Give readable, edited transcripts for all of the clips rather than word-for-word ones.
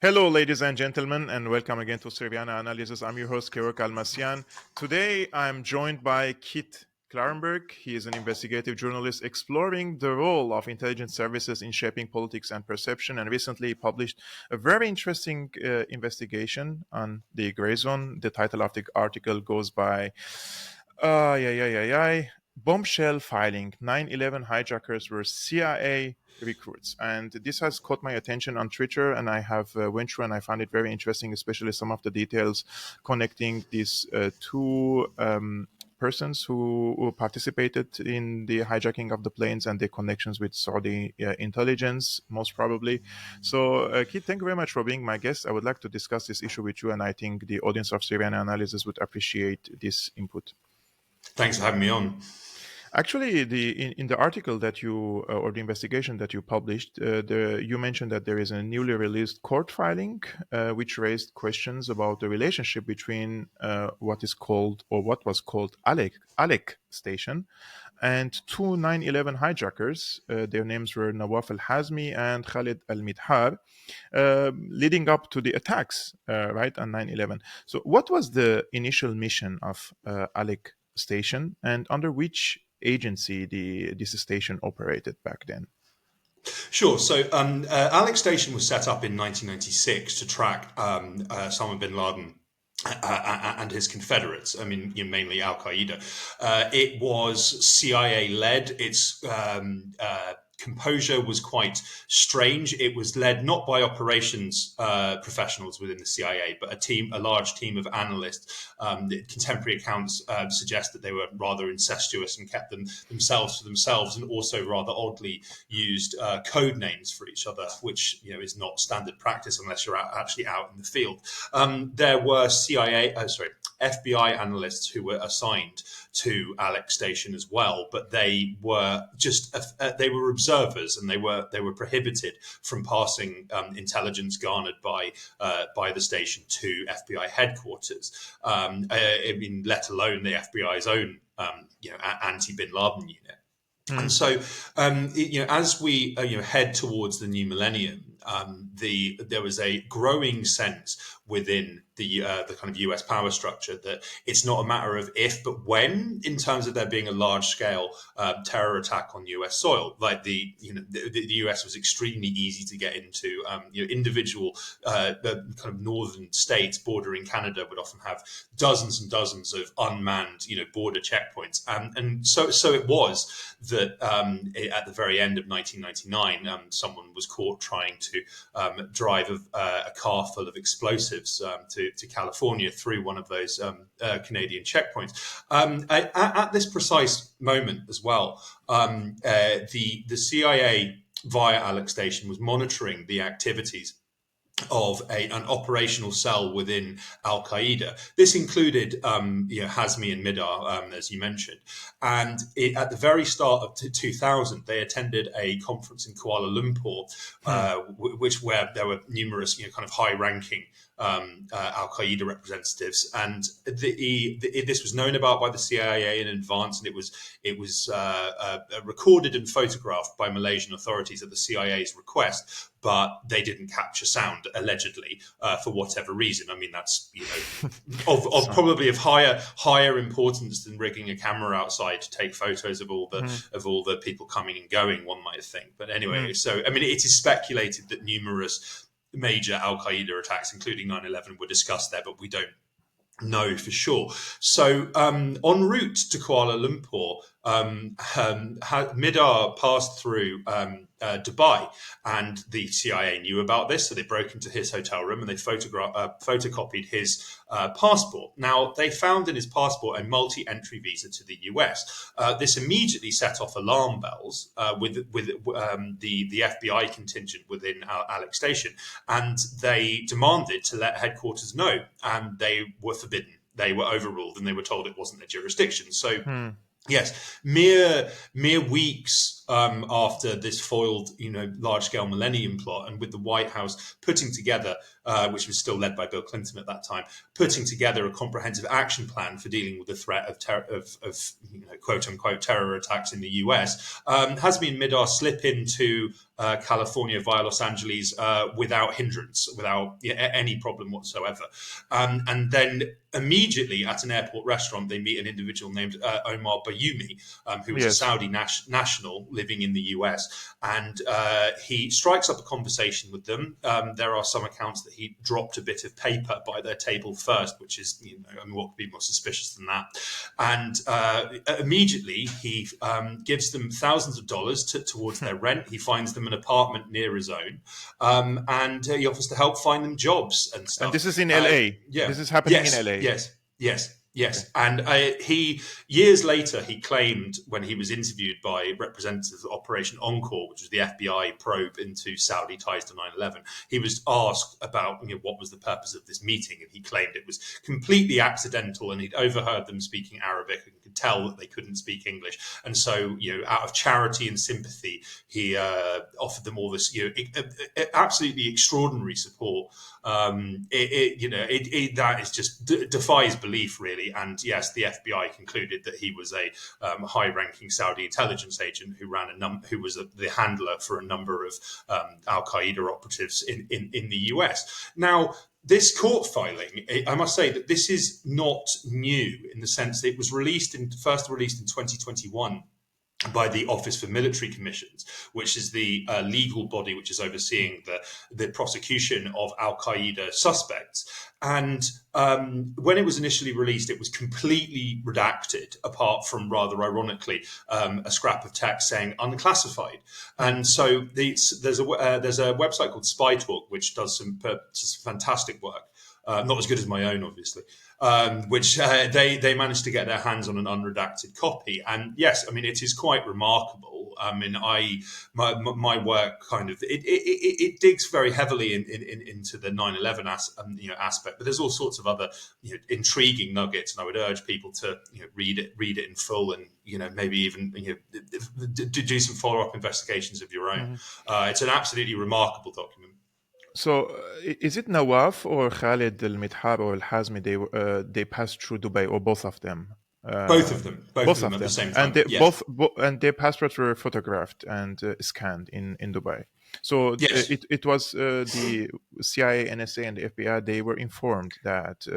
Hello, ladies and gentlemen, and welcome again to Syriana Analysis. I'm your host, Kerok Almasian. Today, I'm joined by Kit Klarenberg. He is an investigative journalist exploring the role of intelligence services in shaping politics and perception, and recently published a very interesting investigation on the gray zone. The title of the article goes by Bombshell filing 9/11 hijackers were CIA recruits, and this has caught my attention on Twitter, and I have went through and I found it very interesting, especially some of the details connecting these two persons who participated in the hijacking of the planes and their connections with Saudi intelligence, most probably. So, Keith, thank you very much for being my guest. I would like to discuss this issue with you, and I think the audience of Syriana Analysis would appreciate this input. Thanks for having me on. Actually, in the article that you or the investigation that you published, you mentioned that there is a newly released court filing which raised questions about the relationship between what was called Alec Station and two 9/11 hijackers. Their names were Nawaf al-Hazmi and Khalid al-Midhar, leading up to the attacks, right, on 9/11. So, what was the initial mission of Alec Station, and under which agency this station operated back then? Sure. So, Alec Station was set up in 1996 to track Osama bin Laden and his Confederates. I mean, mainly Al Qaeda. It was CIA led. Its composure was quite strange. It was led not by operations professionals within the CIA, but a large team of analysts. Contemporary accounts suggest that they were rather incestuous and kept themselves to themselves, and also rather oddly used code names for each other, which is not standard practice unless you're actually out in the field. There were FBI analysts who were assigned to Alec Station as well, but they were they were observers, and they were prohibited from passing intelligence garnered by the station to FBI headquarters. Let alone the FBI's own anti-Bin Laden unit. And so, as we head towards the new millennium, there was a growing sense within the kind of US power structure that it's not a matter of if, but when, in terms of there being a large scale terror attack on US soil. Like the US was extremely easy to get into. Individual kind of northern states bordering Canada would often have dozens and dozens of unmanned border checkpoints, and so it was that at the very end of 1999, someone was caught trying to drive a car full of explosives to California through one of those Canadian checkpoints. At this precise moment as well, the CIA via Alec Station was monitoring the activities of an operational cell within Al Qaeda. This included, Hazmi and Midar, as you mentioned. And at the very start of 2000, they attended a conference in Kuala Lumpur, where there were numerous, kind of high-ranking Al Qaeda representatives, and this was known about by the CIA in advance, and it was recorded and photographed by Malaysian authorities at the CIA's request, but they didn't capture sound, allegedly, for whatever reason. I mean, that's probably of higher importance than rigging a camera outside to take photos of all the people coming and going, one might think. But anyway, so I mean, it is speculated that numerous major Al Qaeda attacks, including 9/11, were discussed there, but we don't know for sure. So en route to Kuala Lumpur, Midar passed through Dubai, and the CIA knew about this, so they broke into his hotel room and they photocopied his passport. Now, they found in his passport a multi-entry visa to the US. This immediately set off alarm bells with the FBI contingent within Alec Station, and they demanded to let headquarters know, and they were forbidden. They were overruled, and they were told it wasn't their jurisdiction. So. Yes, mere weeks after this foiled, large-scale Millennium Plot, and with the White House putting together, which was still led by Bill Clinton at that time, putting together a comprehensive action plan for dealing with the threat of quote-unquote terror attacks in the US, Hazmi and Mihdhar slip into California via Los Angeles without hindrance, without any problem whatsoever. And then immediately at an airport restaurant, they meet an individual named Omar Bayoumi, who was a Saudi national living in the US. And he strikes up a conversation with them. There are some accounts that he dropped a bit of paper by their table first, which is, what could be more suspicious than that? And immediately he gives them thousands of dollars towards their rent. He finds them an apartment near his own, and he offers to help find them jobs and stuff. And this is in LA. Yeah, this is happening in LA. Yes. And he years later, he claimed when he was interviewed by representatives of Operation Encore, which was the FBI probe into Saudi ties to 9/11, he was asked about what was the purpose of this meeting, and he claimed it was completely accidental, and he'd overheard them speaking Arabic and could tell that they couldn't speak English, and so out of charity and sympathy, he offered them all this absolutely extraordinary support. That is just defies belief, really. And yes, the FBI concluded that he was a high-ranking Saudi intelligence agent who who was the handler for a number of Al Qaeda operatives in the US. Now, this court filing, I must say that this is not new in the sense that it was first released in 2021. By the Office for Military Commissions, which is the legal body which is overseeing the prosecution of Al-Qaeda suspects. And when it was initially released, it was completely redacted, apart from, rather ironically, a scrap of text saying unclassified. And so there's a website called Spy Talk, which does some fantastic work. Not as good as my own, obviously, which they managed to get their hands on an unredacted copy. And yes, I mean, it is quite remarkable. I mean, my work kind of it digs very heavily into the 9/11 aspect, but there's all sorts of other intriguing nuggets, and I would urge people to read it in full, and maybe even do some follow-up investigations of your own. It's an absolutely remarkable document. So, is it Nawaf or Khalid al-Midhar or al-Hazmi? They passed through Dubai, or both of them? Both of them at the same time. And they and their passports were photographed and scanned in Dubai. So yes. it was the CIA, NSA, and the FBI. They were informed that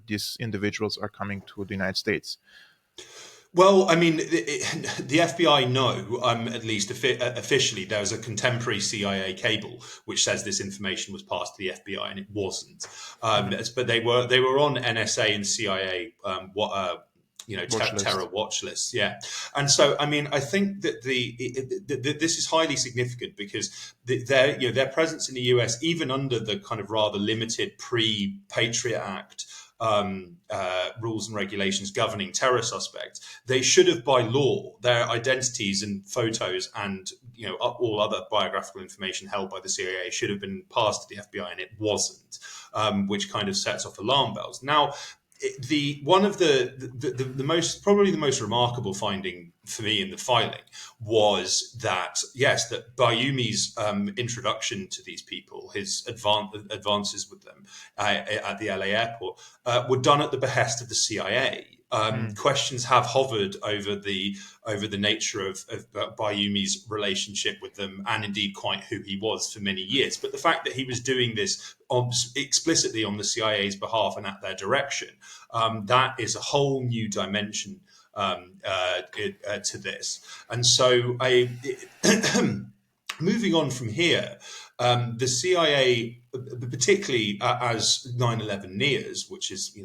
these individuals are coming to the United States. Well, I mean, the FBI know, at least officially, there's a contemporary CIA cable which says this information was passed to the FBI, and it wasn't. But they were on NSA and CIA terror watch lists, yeah. And so, I mean, I think that this is highly significant because their presence in the US, even under the kind of rather limited pre-Patriot Act rules and regulations governing terror suspects, they should have, by law, their identities and photos and all other biographical information held by the CIA should have been passed to the FBI, and it wasn't, which kind of sets off alarm bells. Now, one of the most remarkable finding for me in the filing was that that Bayoumy's introduction to these people, his advances with them at the LA airport, were done at the behest of the CIA. Questions have hovered over the nature of Bayoumy's relationship with them, and indeed quite who he was for many years. But the fact that he was doing this explicitly on the CIA's behalf and at their direction, that is a whole new dimension to this. And so, moving on from here, the CIA, particularly as 9/11 nears, which is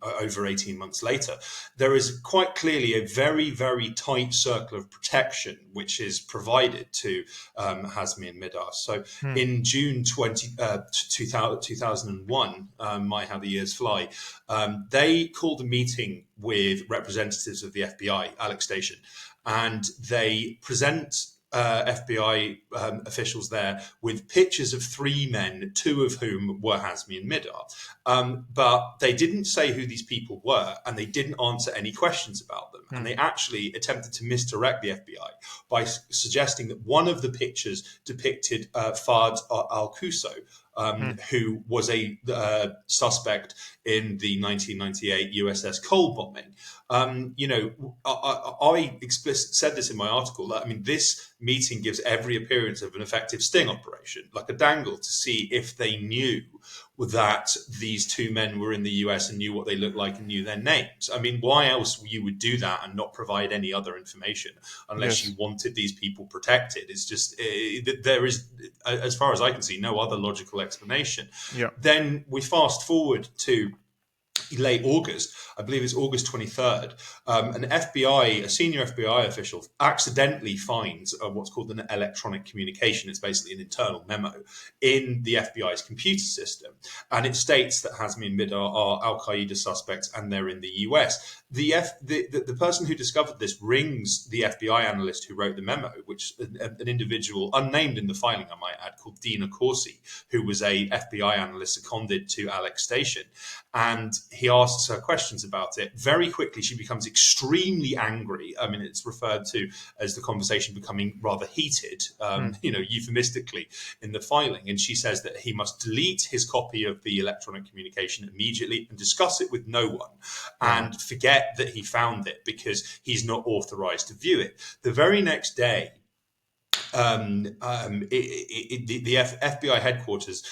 over 18 months later, there is quite clearly a very, very tight circle of protection which is provided to Hazmi and Mihdhar. So in June 2001, my how the years fly, they called a meeting with representatives of the FBI, Alec Station, and they present FBI officials there with pictures of three men, two of whom were Hazmi and Midar. But they didn't say who these people were, and they didn't answer any questions about them. And they actually attempted to misdirect the FBI by suggesting that one of the pictures depicted Fard al-Quso, who was a suspect in the 1998 USS Cole bombing. I explicitly said this in my article. That, I mean, this meeting gives every appearance of an effective sting operation, like a dangle, to see if they knew that these two men were in the US and knew what they looked like and knew their names. I mean, why else you would do that and not provide any other information unless you wanted these people protected? It's just, there is, as far as I can see, no other logical explanation. Yeah. Then we fast forward to late August, I believe it's August 23rd, a senior FBI official accidentally finds what's called an electronic communication. It's basically an internal memo in the FBI's computer system. And it states that Hazmi and Midar are al-Qaeda suspects and they're in the US. The person who discovered this rings the FBI analyst who wrote the memo, which an individual unnamed in the filing, I might add, called Dina Corsi, who was a FBI analyst seconded to Alec Station. And he asks her questions about it. Very quickly, she becomes extremely angry. I mean, it's referred to as the conversation becoming rather heated, euphemistically in the filing. And she says that he must delete his copy of the electronic communication immediately and discuss it with no one, and forget that he found it because he's not authorized to view it. The very next day, the FBI headquarters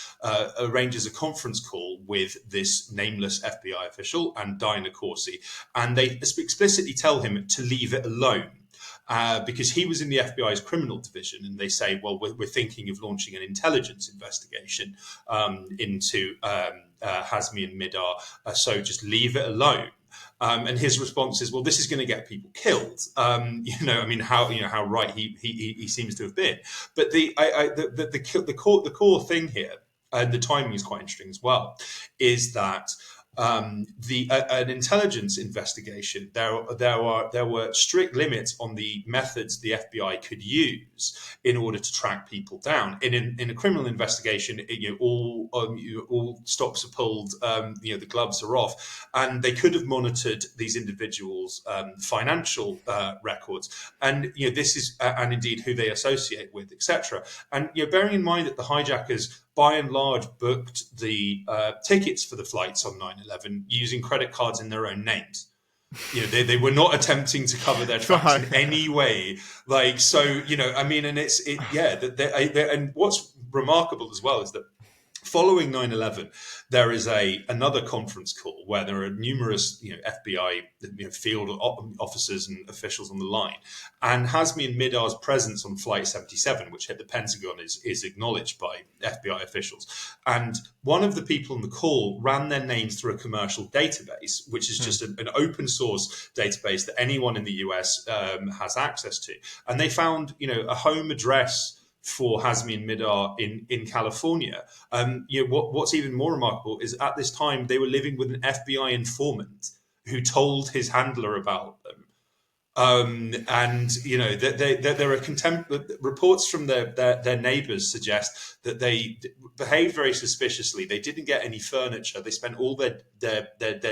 arranges a conference call with this nameless FBI official and Dina Corsi, and they explicitly tell him to leave it alone. Because he was in the FBI's criminal division, and they say, well, we're thinking of launching an intelligence investigation into Hazmi and Midar, so just leave it alone. And his response is, well, this is going to get people killed. How right he seems to have been. But the core thing here, the timing is quite interesting as well, is that an intelligence investigation, there were strict limits on the methods the FBI could use in order to track people down. In a criminal investigation, all stops are pulled, the gloves are off, and they could have monitored these individuals' financial records, and this is and indeed who they associate with, etc. And bearing in mind that the hijackers, by and large, booked the tickets for the flights on 9/11 using credit cards in their own names. They were not attempting to cover their tracks in any way. And what's remarkable as well is that following 9/11, there is another conference call where there are numerous FBI field officers and officials on the line, and Hazmi and Midar's presence on Flight 77, which hit the Pentagon, is acknowledged by FBI officials. And one of the people on the call ran their names through a commercial database, which is just an open source database that anyone in the US has access to. And they found a home address for Hazmi and Midar in California. What's even more remarkable is at this time they were living with an FBI informant who told his handler about them. There are reports from their neighbors suggest that they behaved very suspiciously. They didn't get any furniture. They spent all their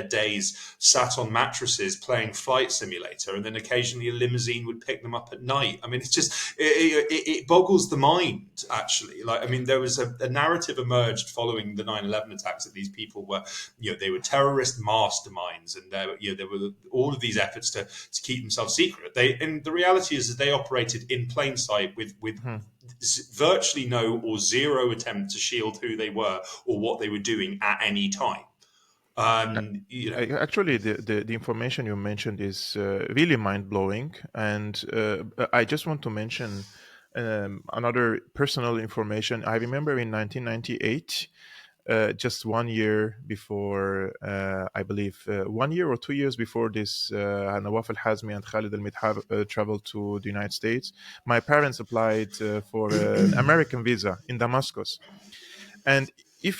days sat on mattresses playing Flight Simulator, and then occasionally a limousine would pick them up at night. I mean, it's just it boggles the mind, actually. There was a narrative emerged following the 9/11 attacks that these people were, they were terrorist masterminds, and there were all of these efforts to keep themselves secret. And the reality is that they operated in plain sight with virtually no or zero attempt to shield who they were or what they were doing at any time. Actually, the information you mentioned is really mind-blowing, and I just want to mention another personal information. I remember in 1998, just 1 year before, I believe, 1 year or 2 years before this, Nawaf al-Hazmi and Khalid al-Midhab traveled to the United States, my parents applied for an American visa in Damascus. And if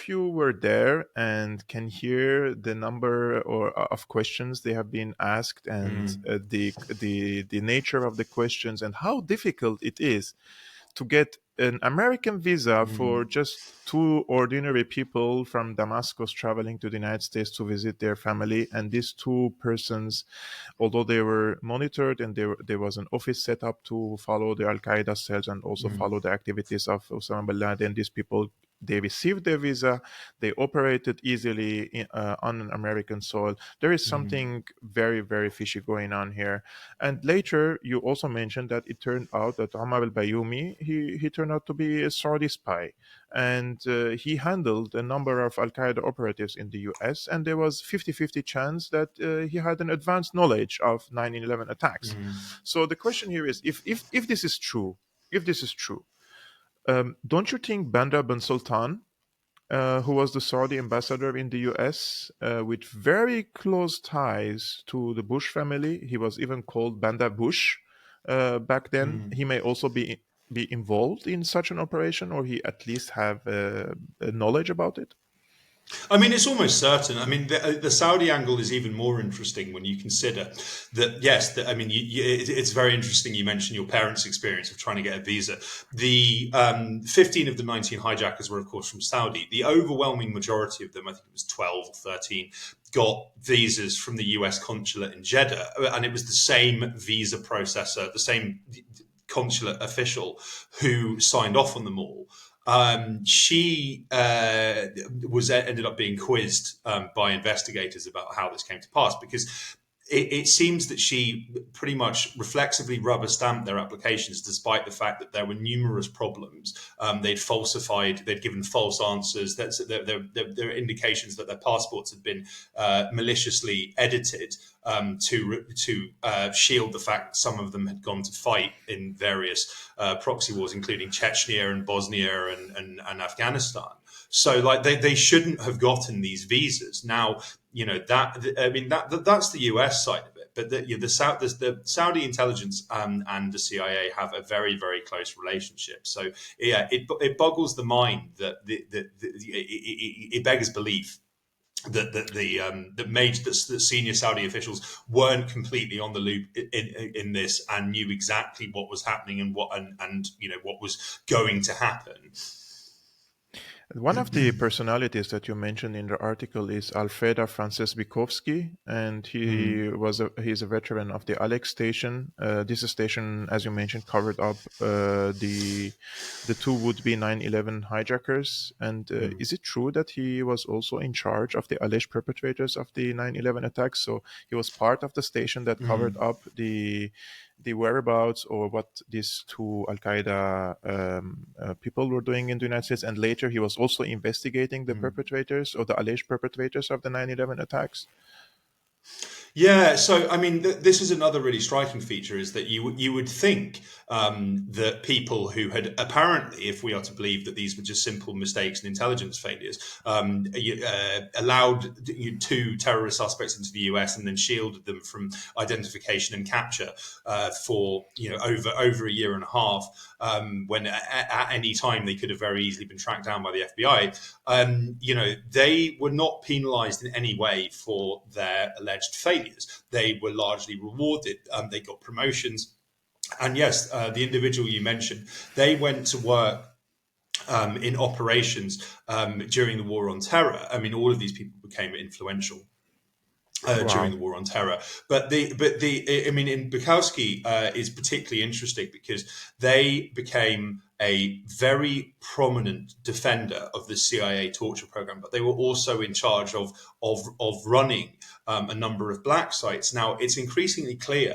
you were there and can hear the number or of questions they have been asked, and Mm, the nature of the questions and how difficult it is to get an American visa for mm, just two ordinary people from Damascus traveling to the United States to visit their family. And these two persons, although they were monitored and there was an office set up to follow the Al Qaeda cells and also mm, follow the activities of Osama bin Laden, these people, they received their visa, they operated easily on an American soil. There is mm, something very, very fishy going on here. And later, you also mentioned that it turned out that Omar al Bayoumi, he turned out to be a Saudi spy. And he handled a number of Al Qaeda operatives in the US. And there was 50-50 chance that he had an advanced knowledge of 9/11 attacks. mm. So the question here is, if this is true, if this is true, don't you think Bandar bin Sultan, who was the Saudi ambassador in the US, with very close ties to the Bush family. He was even called Banda Bush back then. Mm. He may also be involved in such an operation, or he at least have knowledge about it. I mean, it's almost certain. I mean, the Saudi angle is even more interesting when you consider that, yes, I mean, it's very interesting you mentioned your parents' experience of trying to get a visa. The 15 of the 19 hijackers were, of course, from Saudi. The overwhelming majority of them, I think it was 12 or 13, got visas from the US consulate in Jeddah. And it was the same visa processor, the same consulate official who signed off on them all. She was ended up being quizzed by investigators about how this came to pass, because it seems that she pretty much reflexively rubber stamped their applications, despite the fact that there were numerous problems. They'd falsified, they'd given false answers. There are indications that their passports had been maliciously edited to shield the fact that some of them had gone to fight in various proxy wars, including Chechnya and Bosnia and Afghanistan. So, like, they shouldn't have gotten these visas. Now, that's the US side of it, but the Saudi intelligence and the CIA have a very, very close relationship. So yeah, it boggles the mind that it beggars belief that senior Saudi officials weren't completely on the loop in this and knew exactly what was happening and what was going to happen. One of the personalities that you mentioned in the article is Alfred Bukowski, and Mm, he's a veteran of the Alec Station. This station, as you mentioned, covered up the two would-be 9/11 hijackers. And mm, is it true that he was also in charge of the alleged perpetrators of the 9/11 attacks? So he was part of the station that covered mm, up the whereabouts or what these two Al Qaeda people were doing in the United States. And later he was also investigating the mm. perpetrators or the alleged perpetrators of the 9/11 attacks. Yeah, so I mean, this is another really striking feature: is that you would think that people who had apparently, if we are to believe that these were just simple mistakes and intelligence failures, allowed two terrorist suspects into the US and then shielded them from identification and capture for over a year and a half, when at any time they could have very easily been tracked down by the FBI. They were not penalised in any way for their alleged failures. They were largely rewarded. They got promotions. And yes, the individual you mentioned, they went to work in operations during the War on Terror. I mean, all of these people became influential during Wow. the War on Terror. I mean, in Bukowski is particularly interesting because they became a very prominent defender of the CIA torture program, but they were also in charge of running a number of black sites. Now, it's increasingly clear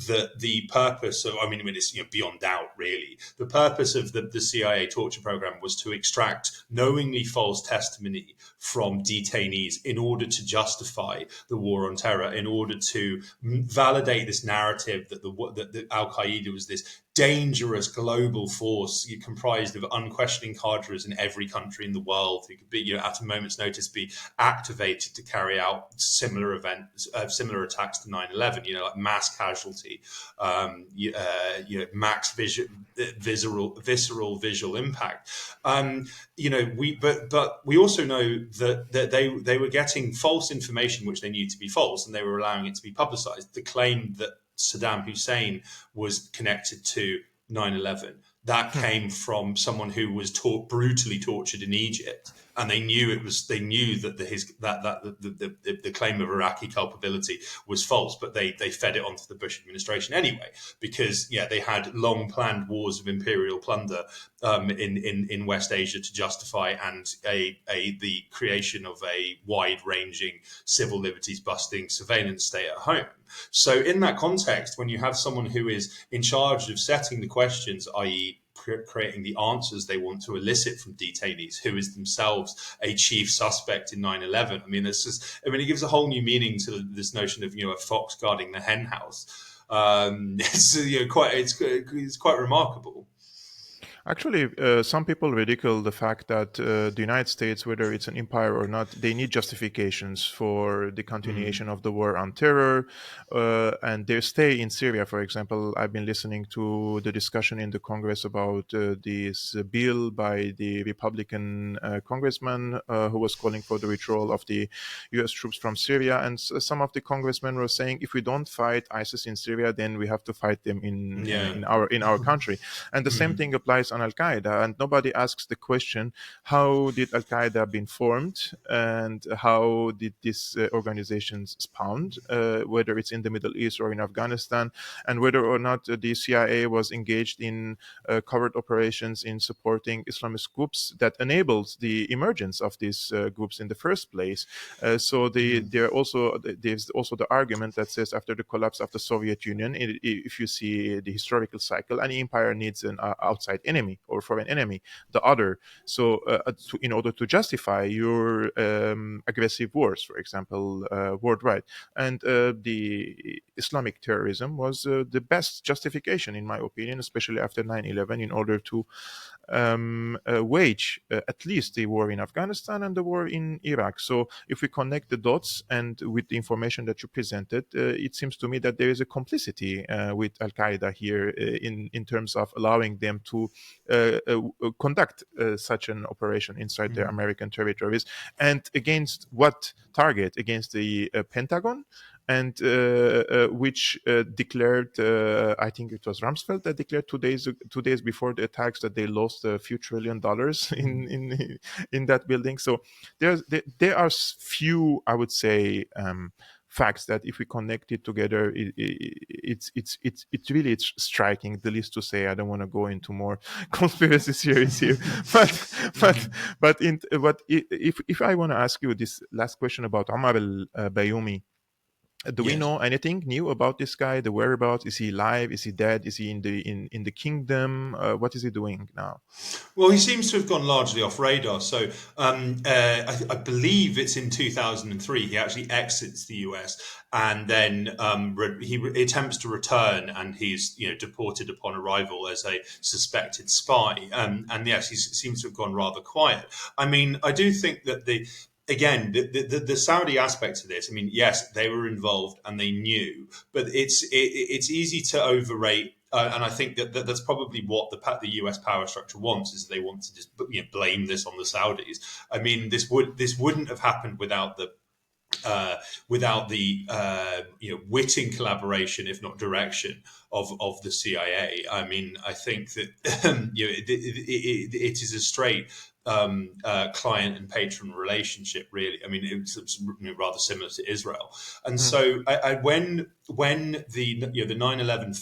that the purpose of, I mean, it's beyond doubt, really, the purpose of the CIA torture program was to extract knowingly false testimony from detainees in order to justify the war on terror, in order to validate this narrative that Al Qaeda was this dangerous global force comprised of unquestioning cadres in every country in the world who could be, at a moment's notice, be activated to carry out similar events, similar attacks to 9/11. Like mass casualty, max visceral visual impact. But we also know that they were getting false information which they knew to be false, and they were allowing it to be publicized. The claim that Saddam Hussein was connected to 9/11, that came from someone who was brutally tortured in Egypt, and they knew that the claim of Iraqi culpability was false, but they fed it onto the Bush administration anyway, because they had long planned wars of imperial plunder in West Asia to justify, and the creation of a wide ranging civil liberties busting surveillance state at home. So in that context, when you have someone who is in charge of setting the questions, i.e. creating the answers they want to elicit from detainees, who is themselves a chief suspect in 9/11. It gives a whole new meaning to this notion of a fox guarding the hen house. It's quite remarkable. Actually, some people ridicule the fact that the United States, whether it's an empire or not, they need justifications for the continuation of the war on terror and their stay in Syria. For example, I've been listening to the discussion in the Congress about this bill by the Republican congressman who was calling for the withdrawal of the U.S. troops from Syria. And some of the congressmen were saying, if we don't fight ISIS in Syria, then we have to fight them in our country. And the same thing applies on Al-Qaeda, and nobody asks the question, how did Al-Qaeda been formed, and how did this organization spawned, whether it's in the Middle East or in Afghanistan, and whether or not the CIA was engaged in covert operations in supporting Islamist groups that enabled the emergence of these groups in the first place. There's also the argument that says, after the collapse of the Soviet Union, if you see the historical cycle, any empire needs an outside enemy or foreign enemy, the other. So in order to justify your aggressive wars, for example, worldwide. And the Islamic terrorism was the best justification, in my opinion, especially after 9/11, in order to wage at least the war in Afghanistan and the war in Iraq. So if we connect the dots, and with the information that you presented, it seems to me that there is a complicity with Al-Qaeda here in terms of allowing them to conduct such an operation inside their American territories. And against what target? Against the Pentagon, and which declared, I think it was Rumsfeld that declared 2 days before the attacks, that they lost a few $1 trillion in that building. So there are few, I would say, facts that, if we connect it together, it's really striking. The least to say, I don't want to go into more conspiracy theories here, but if I want to ask you this last question about Omar al-Bayoumi. Do we know anything new about this guy? The whereabouts? Is he alive? Is he dead? Is he in the kingdom? What is he doing now? Well, he seems to have gone largely off radar. So I believe it's in 2003 he actually exits the US, and then he attempts to return, and he's deported upon arrival as a suspected spy. And yes, he seems to have gone rather quiet. I mean, I do think that the Saudi aspect of this, I mean, yes, they were involved and they knew, but it's easy to overrate. And I think that's probably what the US power structure wants, is they want to just blame this on the Saudis. I mean, this wouldn't have happened without the witting collaboration, if not direction, of the CIA. I mean, I think that it is a straight client and patron relationship, really. I mean, it's rather similar to Israel. And so when the 9/11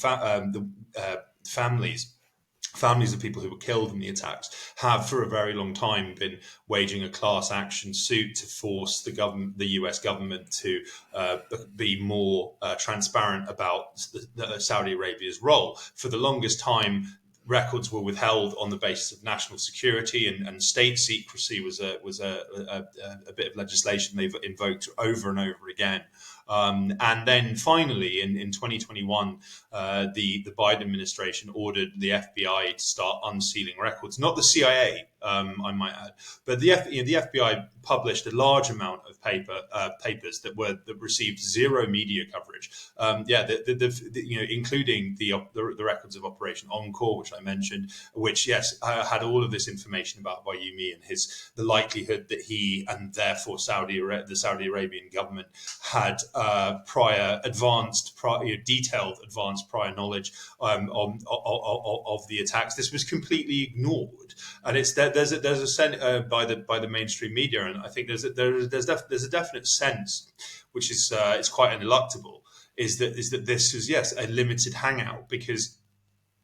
families of people who were killed in the attacks have for a very long time been waging a class action suit to force the US government to be more transparent about Saudi Arabia's role. For the longest time, records were withheld on the basis of national security, and state secrecy was a bit of legislation they've invoked over and over again. And then finally, in 2021, the Biden administration ordered the FBI to start unsealing records, not the CIA, I might add, but the FBI published a large amount of papers that received zero media coverage. Including the records of Operation Encore, which I mentioned, which had all of this information about Bayoumi and the likelihood that he and therefore the Saudi Arabian government had detailed advanced prior knowledge of the attacks. This was completely ignored, and there's a sense by the mainstream media, and I think there's a definite sense, which is it's quite ineluctable, is that this is a limited hangout, because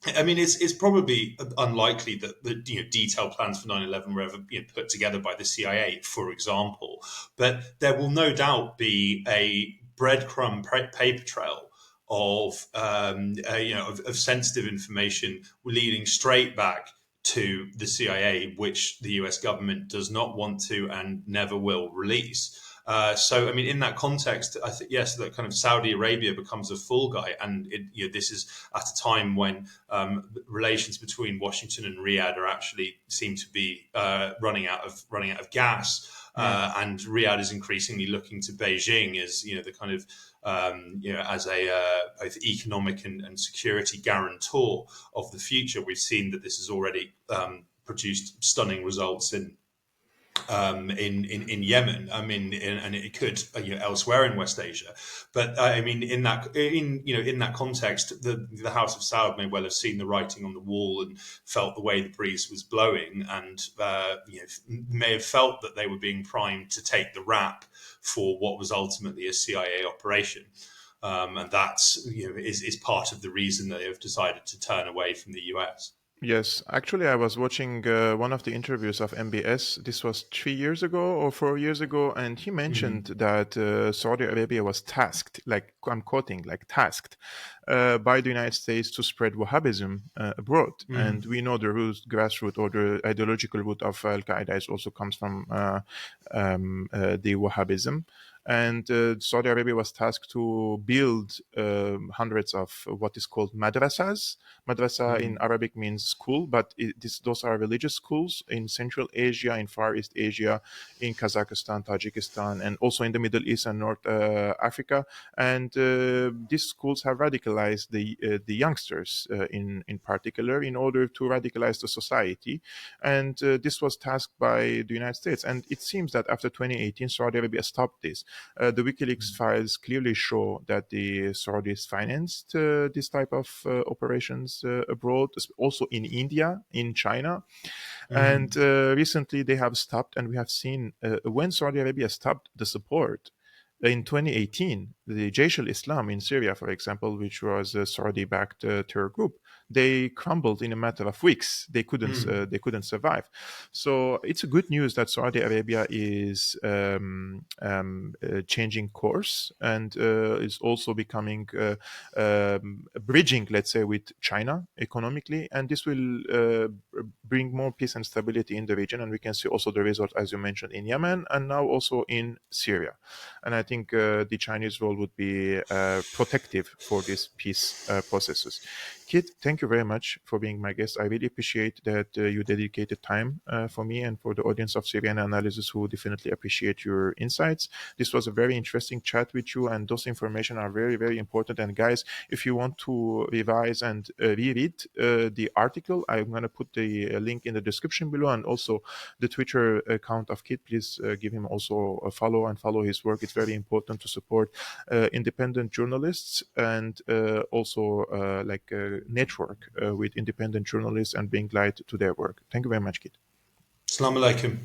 I mean, it's probably unlikely that the detailed plans for 9/11 were ever put together by the CIA, for example. But there will no doubt be a breadcrumb paper trail of of sensitive information leading straight back to the CIA, which the US government does not want to and never will release. So, I mean, in that context, I think, yes, that kind of Saudi Arabia becomes a fall guy. And this is at a time when relations between Washington and Riyadh seem to be running out of gas. And Riyadh is increasingly looking to Beijing as, the kind of, as a both economic and security guarantor of the future. We've seen that this has already produced stunning results in Yemen. I mean, and it could elsewhere in West Asia. But I mean, in that context, the House of Saud may well have seen the writing on the wall and felt the way the breeze was blowing, and may have felt that they were being primed to take the rap for what was ultimately a CIA operation. And that's is part of the reason they have decided to turn away from the US. Yes, actually, I was watching one of the interviews of MBS. This was 3 years ago or 4 years ago, and he mentioned that Saudi Arabia was tasked, like I'm quoting, like tasked by the United States to spread Wahhabism abroad. And we know the grassroots or the ideological root of Al Qaeda also comes from the Wahhabism. And Saudi Arabia was tasked to build hundreds of what is called madrasas. Madrasa in Arabic means school, but those are religious schools in Central Asia, in Far East Asia, in Kazakhstan, Tajikistan, and also in the Middle East and North Africa. And these schools have radicalized the youngsters in particular in order to radicalize the society. And this was tasked by the United States. And it seems that after 2018, Saudi Arabia stopped this. The WikiLeaks files clearly show that the Saudis financed this type of operations abroad, also in India, in China. And recently they have stopped, and we have seen when Saudi Arabia stopped the support, in 2018, the Jaish al-Islam in Syria, for example, which was a Saudi-backed terror group, they crumbled in a matter of weeks. They couldn't survive. So it's a good news that Saudi Arabia is changing course and is also becoming bridging, let's say, with China economically, and this will bring more peace and stability in the region. And we can see also the result, as you mentioned, in Yemen and now also in Syria. And I think the Chinese role would be protective for these peace processes. Kit, thank you very much for being my guest. I really appreciate that you dedicated time for me and for the audience of Syriana Analysis, who definitely appreciate your insights. This was a very interesting chat with you, and those information are very, very important. And guys, if you want to revise and reread the article, I'm going to put the link in the description below, and also the Twitter account of Kit. Please give him also a follow and follow his work. It's very important to support independent journalists and also network with independent journalists and bring light to their work. Thank you very much, Kit. Assalamu alaikum.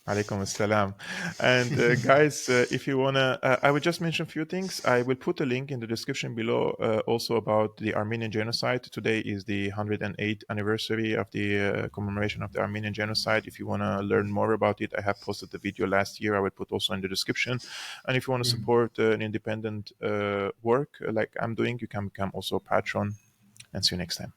Alaikum assalam. And guys, if you want to, I will just mention a few things. I will put a link in the description below also about the Armenian Genocide. Today is the 108th anniversary of the commemoration of the Armenian Genocide. If you want to learn more about it, I have posted the video last year. I will put also in the description. And if you want to support an independent work like I'm doing, you can become also a patron. And see you next time.